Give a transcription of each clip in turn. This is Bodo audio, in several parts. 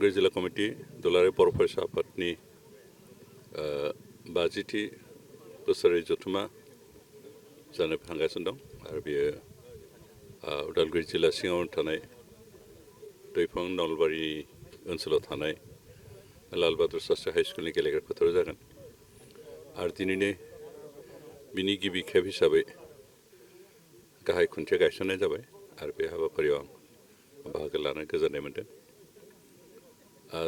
उदालगुरि जिल्ला कमिटि दुलाराय बर' फरायसा आफादनि 50थि बोसोरारि जथुम्मा जानो थांगासिनो दं आरो बेयो उदालगुरि जिल्ला सिङाव थानाय दैफां नलबारि ओनसोलाव थानाय लाल बाहादुर शास्त्री हाइ स्कुलनि गेलेग्रा फोथाराव जागोन आरो दिनैनो बिनि गिबि खेब हिसाबै गाहाय खुन्थिया गायसननाय जाबाय आरो बे हाबाफारियाव आं बाहागो लानो गोजोननाय मोन्दों।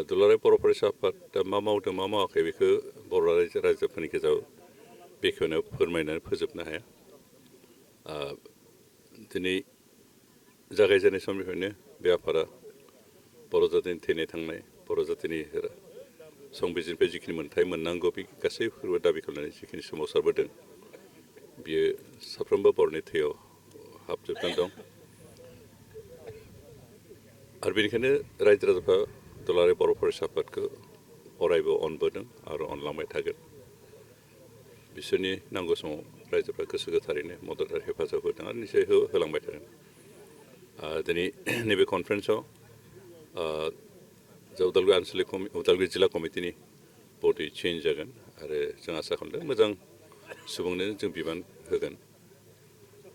दुलाराय बर' फरायसा आफादा मा मावदों मा मावाखै बेखौ बर' रायजोफोरनि गेजेराव बेखेवनो फोरमायनानै फोजोबनो हाया। दिनै जागायजेननाय समनिफ्रायनो बे आफादा बर' जातिनि थैनाय थांनाय बर' जातिनि संबिजिरनिफ्राय जिखिनि मोन्थाय मोननांगौ बे गासैफोरबो दाबि खालामनानै जिखिनि सोमावसारबोदों बियो साफ्रोमबो बर'नि थैयाव हाबजोबनानै दं आरो बेनिखायनो रायजो राजाफ्रा दुलाराय बर' फरायसा आफादखौ अरायबो अनबोदों आरो अनलांबाय थागोन। बिसोरनि नांगौ समाव रायजोफ्रा गोसो गोथारैनो मदद आरो हेफाजाब होदों आरो निसय होलांबाय थागोन। दिनै नैबे कनफारेन्सआव उदालगुरि जिल्ला कमिटिनि बडि चेन्ज जागोन आरो जों आसा खालामदों मोजां सुबुंनो जों बिबान होगोन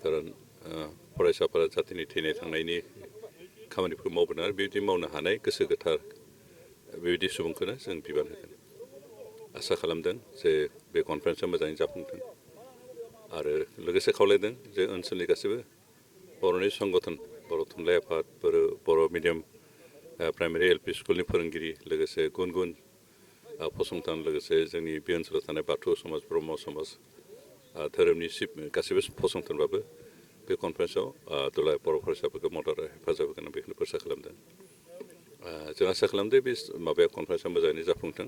खारन फरायसाफोरा जातिनि थैनाय थांनायनि खामानिफोरखौ मावबोदों आरो बेबायदि मावनो हानाय गोसो गोथार बेबायदि सुबुंखौनो जों बिबान होगोन। आसा खालामदों जे बे कनफारेन्सआ मोजाङै जाफुंथों आरो लोगोसे खावलायदों जे ओनसोलनि गासैबो बर'नि संगठन बर' थुनलाइ आफाद बर' मिडियाम प्राइमारि LP स्कुलनि फोरोंगिरि लोगोसे गुबुन गुबुन फसंथान लोगोसे जोंनि बे ओनसोलाव थानाय बाथौ समाज ब्रह्म समाज धोरोमनि गासैबो फसंथानबाबो बे कनफारेन्सआव दुलाराय बर' फरायसाफोरखौ मदद आरो हेफाजाब होगोन आं बेखौनो आसा खालामदों। जों आसा खालामदों बे माबाया कनफारेन्सआ मोजाङैनो जाफुंथों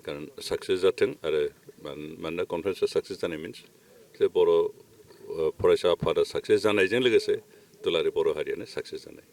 खारन साक्सेस जाथों आरो मानोना कनफारेन्सआ साक्सेस जानाय मिन्स जे बर' फरायसा आफादा साक्सेस जानायजों लोगोसे दुलाराय बर' हारियानो साक्सेस जानाय।